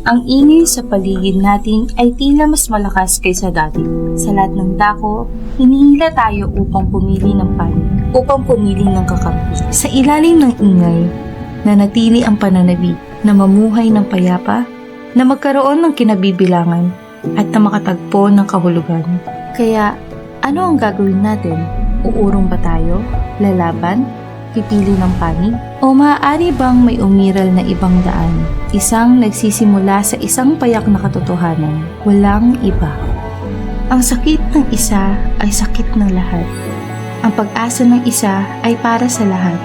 Ang ingay sa paligid natin ay tila mas malakas kaysa dati. Sa lahat ng dako, hinihila tayo upang pumili ng panig, upang pumili ng kakampi. Sa ilalim ng ingay, nanatili ang pananabik na mamuhay ng payapa, na magkaroon ng kinabibilangan at na makatagpo ng kahulugan. Kaya, ano ang gagawin natin? Uurong ba tayo? Lalaban? Pipili ng panig? O maaari bang may umiral na ibang daan? Isang nagsisimula sa isang payak na katotohanan, walang iba. Ang sakit ng isa ay sakit ng lahat. Ang pag-asa ng isa ay para sa lahat.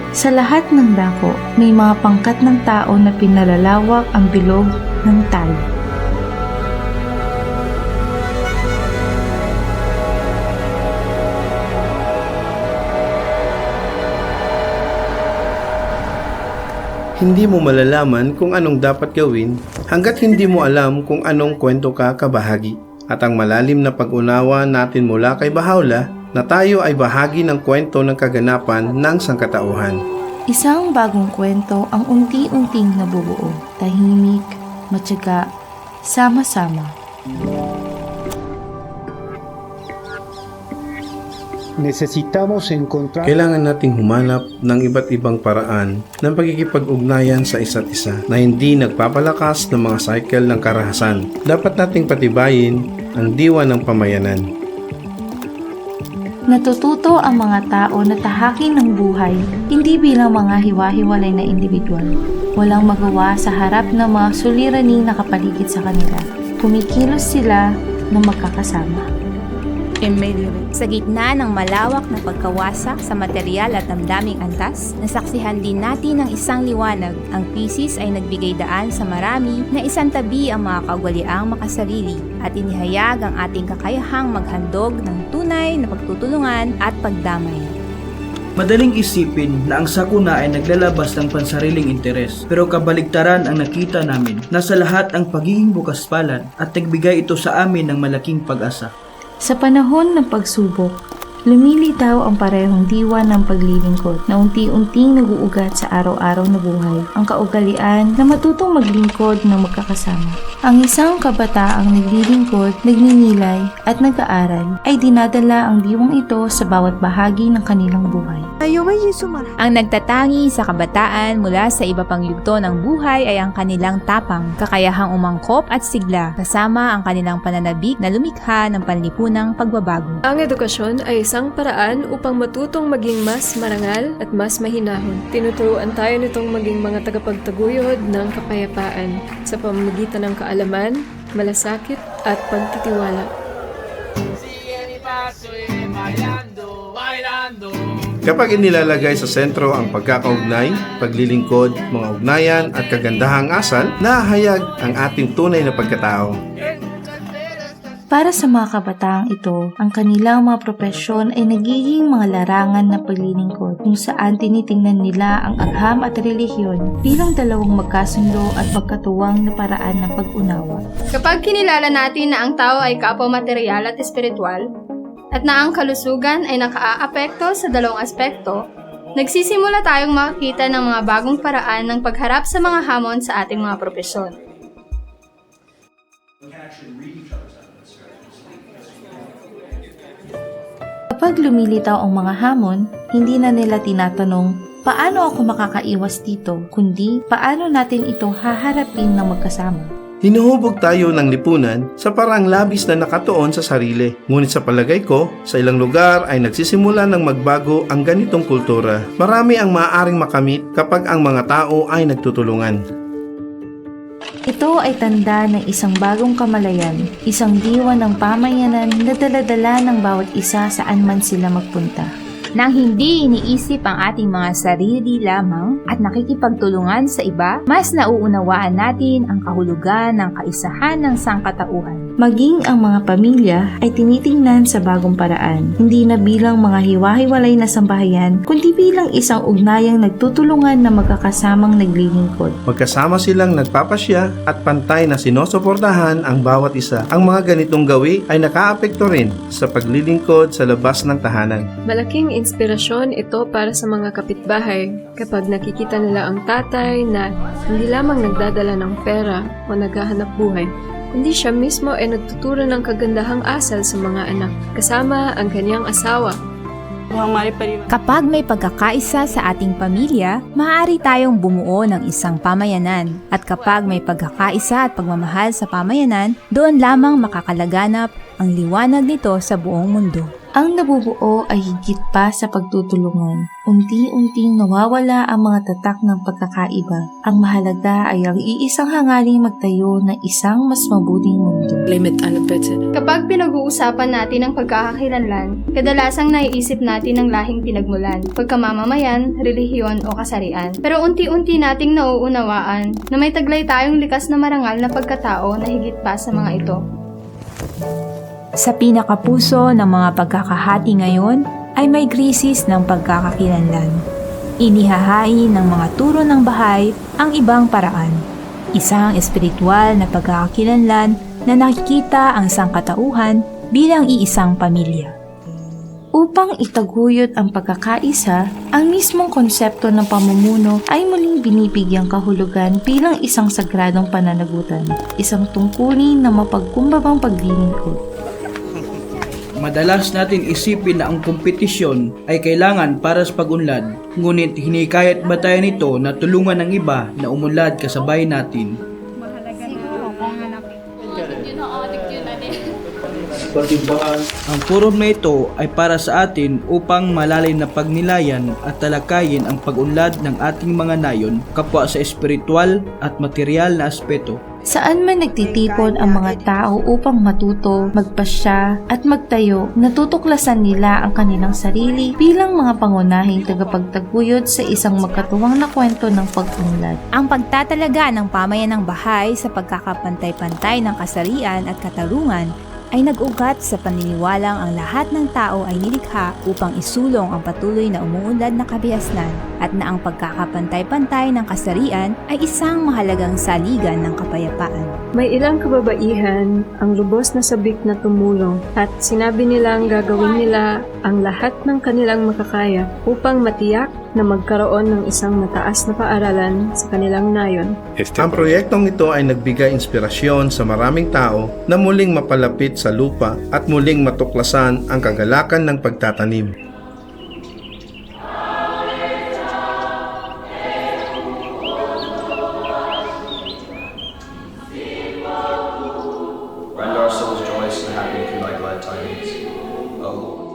Sa lahat ng dako, may mga pangkat ng tao na pinalalawak ang bilog ng tayo. Hindi mo malalaman kung anong dapat gawin hanggat hindi mo alam kung anong kwento ka kabahagi. At ang malalim na pag-unawa natin mula kay Bahá'u'lláh na tayo ay bahagi ng kwento ng kaganapan ng sangkatauhan. Isang bagong kwento ang unti-unting nabubuo, tahimik, matyaga, sama-sama. Necesitamos encontrar Kailangan nating humanap ng iba't ibang paraan ng pagkikipag-ugnayan sa isa't isa na hindi nagpapalakas ng mga cycle ng karahasan. Dapat nating patibayin ang diwa ng pamayanan. Natututo ang mga tao na tahakin ng buhay, hindi bilang mga hiwa-hiwalay na individual. Walang magawa sa harap ng mga suliraning nakapaligid sa kanila. Kumikilos sila na magkakasama. Sa gitna ng malawak na pagkawasak sa material at damdaming antas, nasaksihan din natin ng isang liwanag. Ang krisis ay nagbigay daan sa marami na isantabi ang mga kaugaliang makasarili at inihayag ang ating kakayahang maghandog ng tunay na pagtutulungan at pagdamay. Madaling isipin na ang sakuna ay naglalabas ng pansariling interes, pero kabaligtaran ang nakita namin. Nasa lahat ang pagiging bukas palad at nagbigay ito sa amin ng malaking pag-asa. Sa panahon ng pagsubok, lumilitaw ang parehong diwa ng paglilingkod na unti-unting naguugat sa araw-araw na buhay, ang kaugalian na matutong maglingkod ng magkakasama. Ang isang kabataang naglilingkod, nagninilay at nag-aaral ay dinadala ang diwang ito sa bawat bahagi ng kanilang buhay. Ang nagtatangi sa kabataan mula sa iba pang yugto ng buhay ay ang kanilang tapang, kakayahang umangkop at sigla, kasama ang kanilang pananabik na lumikha ng panlipunang pagbabago. Ang edukasyon ay isang paraan upang matutong maging mas marangal at mas mahinahon. Tinuturuan tayo nitong maging mga tagapagtaguyod ng kapayapaan sa pamamagitan ng kaalaman, malasakit at pagtitiwala. Kapag inilalagay sa sentro ang pagkakaugnay, paglilingkod, mga ugnayan at kagandahang asal, nahahayag ang ating tunay na pagkatao. Para sa mga kabataang ito, ang kanilang mga propesyon ay nagiging mga larangan ng paglilingkod kung saan tinitingnan nila ang agham at relihiyon bilang dalawang magkasundo at magkatuwang na paraan ng pag-unawa. Kapag kinilala natin na ang tao ay kapwa material at espiritual, at na ang kalusugan ay nakaaapekto sa dalawang aspekto, nagsisimula tayong makakita ng mga bagong paraan ng pagharap sa mga hamon sa ating mga propesyon. Kapag lumilitaw ang mga hamon, hindi na nila tinatanong, paano ako makakaiwas dito, kundi paano natin ito haharapin ng magkasama. Hinuhubog tayo ng lipunan sa parang labis na nakatuon sa sarili. Ngunit sa palagay ko, sa ilang lugar ay nagsisimula ng magbago ang ganitong kultura. Marami ang maaaring makamit kapag ang mga tao ay nagtutulungan. Ito ay tanda ng isang bagong kamalayan, isang diwa ng pamayanan na dala-dala ng bawat isa saan man sila magpunta. Nang hindi iniisip ang ating mga sarili lamang at nakikipagtulungan sa iba, mas nauunawaan natin ang kahulugan ng kaisahan ng sangkatauhan. Maging ang mga pamilya ay tinitingnan sa bagong paraan, hindi na bilang mga hiwa-hiwalay na sambahayan, kundi bilang isang ugnayang nagtutulungan na magkakasamang naglilingkod. Magkasama silang nagpapasya at pantay na sinusuportahan ang bawat isa. Ang mga ganitong gawi ay nakaapekto rin sa paglilingkod sa labas ng tahanan. Malaking inspirasyon ito para sa mga kapitbahay kapag nakikita nila ang tatay na hindi lamang nagdadala ng pera o naghahanap buhay, kundi siya mismo ay nagtuturo ng kagandahang asal sa mga anak, kasama ang kanyang asawa. Kapag may pagkakaisa sa ating pamilya, maaari tayong bumuo ng isang pamayanan. At kapag may pagkakaisa at pagmamahal sa pamayanan, doon lamang makakalaganap ang liwanag nito sa buong mundo. Ang nabubuo ay higit pa sa pagtutulungan. Unti-unting nawawala ang mga tatak ng pagkakaiba. Ang mahalaga ay ang iisang hangaring magtayo ng isang mas mabuting mundo. Kapag pinag-uusapan natin ang pagkakakilanlan, kadalasang naiisip natin ang lahing pinagmulan, pagkamamamayan, relihiyon o kasarian. Pero unti-unti nating nauunawaan na may taglay tayong likas na marangal na pagkatao na higit pa sa mga ito. Sa pinakapuso ng mga pagkakahati ngayon ay may krisis ng pagkakakilanlan. Inihahain ng mga turo ng bahay ang ibang paraan. Isang espiritual na pagkakakilanlan na nakikita ang sangkatauhan bilang iisang pamilya. Upang itaguyod ang pagkakaisa, ang mismong konsepto ng pamumuno ay muling binibigyang kahulugan bilang isang sagradong pananagutan, isang tungkulin na mapagkumbabang paglilingkod. Madalas natin isipin na ang kompetisyon ay kailangan para sa pag-unlad, ngunit hinikayat ba tayo nito na tulungan ng iba na umunlad kasabay natin? Ang forum na ito ay para sa atin upang malalim na pagnilayan at talakayin ang pag-unlad ng ating mga nayon kapwa sa espiritual at material na aspeto. Saan man nagtitipon ang mga tao upang matuto, magpasya at magtayo, natutuklasan nila ang kanilang sarili bilang mga pangunahing tagapagtaguyod sa isang magkatuwang na kwento ng pag-unlad. Ang pagtatalaga ng pamayanang bahay sa pagkakapantay-pantay ng kasarian at katarungan ay nag-ugat sa paniniwalang ang lahat ng tao ay nilikha upang isulong ang patuloy na umuunlad na kabihasnan at na ang pagkakapantay-pantay ng kasarian ay isang mahalagang saligan ng kapayapaan. May ilang kababaihan ang lubos na sabik na tumulong at sinabi nilang gagawin nila ang lahat ng kanilang makakaya upang matiyak na magkaroon ng isang mataas na paaralan sa kanilang nayon. Ang proyektong ito ay nagbigay inspirasyon sa maraming tao na muling mapalapit sa lupa at muling matuklasan ang kagalakan ng pagtatanim. Rend our souls joyous and happy through thy glad tidings, O Lord.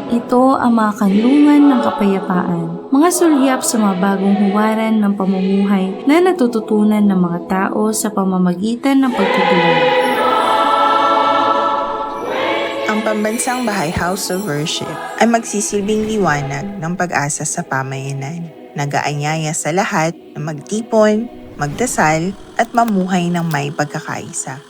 Ito ang mga kanlungan ng kapayapaan, mga sulyap sa mga bagong huwaran ng pamumuhay na natututunan ng mga tao sa pamamagitan ng pagtutulungan. Ang pambansang bahay House of Worship ay magsisilbing liwanag ng pag-asa sa pamayanan. Nag-aanyaya sa lahat na magtipon, magdasal at mamuhay ng may pagkakaisa.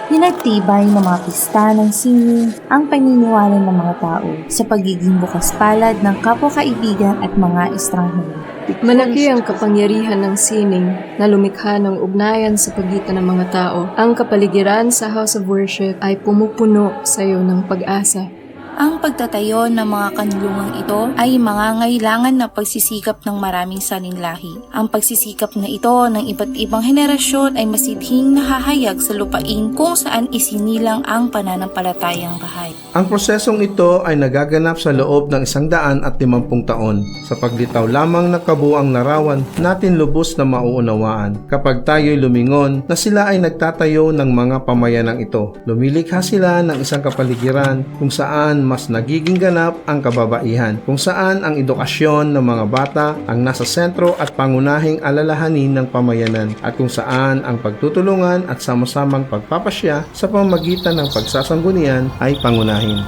Pinagtibay ng mga pista ng sining ang paniniwala ng mga tao sa pagiging bukas palad ng kapwa-kaibigan at mga estranghero. Malaki ang kapangyarihan ng sining na lumikha ng ugnayan sa pagitan ng mga tao. Ang kapaligiran sa House of Worship ay pumupuno sa iyo ng pag-asa. Ang pagtatayo ng mga kanlungang ito ay mangangailangan na pagsisikap ng maraming saninlahi. Ang pagsisikap na ito ng iba't ibang henerasyon ay masidhing nahahayag sa lupain kung saan isinilang ang pananampalatayang bahay. Ang prosesong ito ay nagaganap sa loob ng 150 taon. Sa paglitaw lamang ng kabuang larawan, natin lubos na mauunawaan kapag tayo'y lumingon na sila ay nagtatayo ng mga pamayanang ito. Lumilikha sila ng isang kapaligiran kung saan mas nagiging ganap ang kababaihan, kung saan ang edukasyon ng mga bata ang nasa sentro at pangunahing alalahanin ng pamayanan, at kung saan ang pagtutulungan at sama-samang pagpapasya sa pamamagitan ng pagsasanggunian ay pangunahin.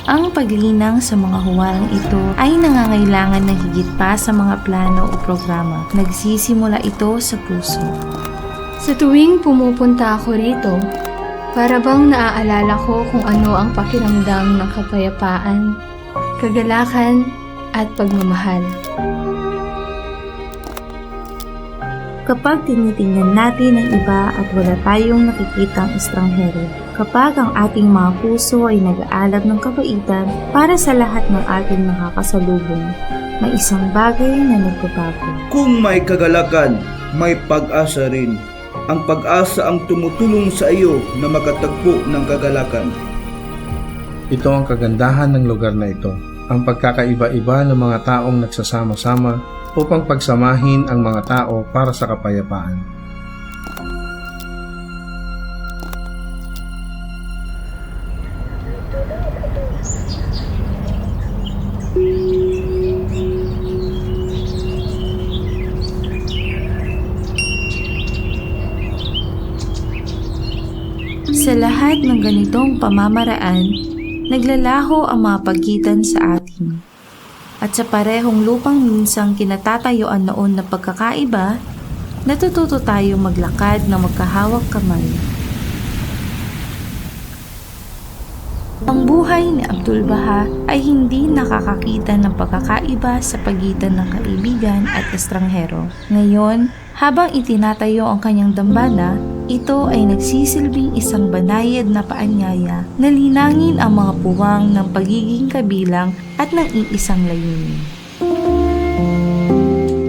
Ang paglinang sa mga huwarang ito ay nangangailangan ng higit pa sa mga plano o programa. Nagsisimula ito sa puso. Sa tuwing pumupunta ako rito, para bang naaalala ko kung ano ang pakiramdam ng kapayapaan, kagalakan at pagmamahal. Kapag tinitingnan natin ang iba at wala tayong nakikitang estranghero, kapag ang ating mga puso ay nag-aalab ng kabaitan para sa lahat ng ating nakakasalubong, may isang bagay na nagbabago. Kung may kagalakan, may pag-asa rin. Ang pag-asa ang tumutulong sa iyo na makatagpo ng kagalakan. Ito ang kagandahan ng lugar na ito, ang pagkakaiba-iba ng mga taong nagsasama-sama upang pagsamahin ang mga tao para sa kapayapaan. Sa lahat ng ganitong pamamaraan, naglalaho ang mga pagitan sa atin. At sa parehong lupang minsang kinatatayuan noon na pagkakaiba, natututo tayong maglakad na magkahawak kamay. Ang buhay ni Abdul Baha ay hindi nakakakita ng pagkakaiba sa pagitan ng kaibigan at estranghero. Ngayon, habang itinatayo ang kanyang dambana, ito ay nagsisilbing isang banayad na paanyaya na linangin ang mga puwang ng pagiging kabilang at ng iisang layunin.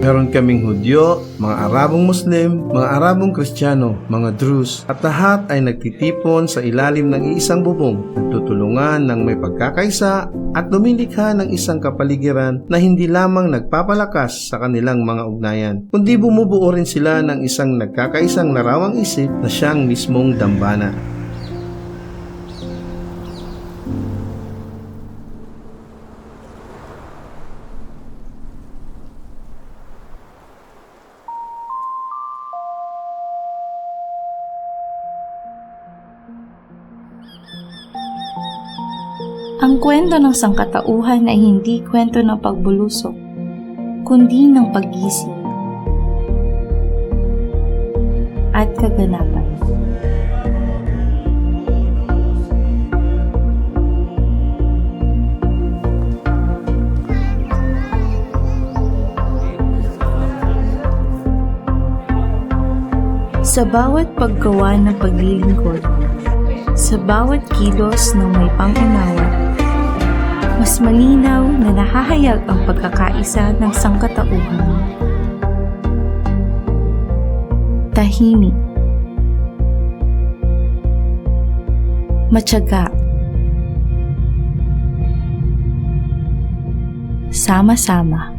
Meron kaming Hudyo, mga Arabong Muslim, mga Arabong Kristiyano, mga Druze, at lahat ay nagtitipon sa ilalim ng iisang bubong, nagtutulungan ng may pagkakaisa at lumilikha ng isang kapaligiran na hindi lamang nagpapalakas sa kanilang mga ugnayan, kundi bumubuo rin sila ng isang nagkakaisang larawang isip na siyang mismong dambana. Ang kwento ng sangkatauhan ay hindi kwento ng pagbulusok, kundi ng paggising at kaganapan. Sa bawat paggawa ng paglilingkod, sa bawat kilos ng may pangunawa, mas malinaw na nahahayag ang pagkakaisa ng sangkatauhan. Tahimik, matyaga, sama-sama.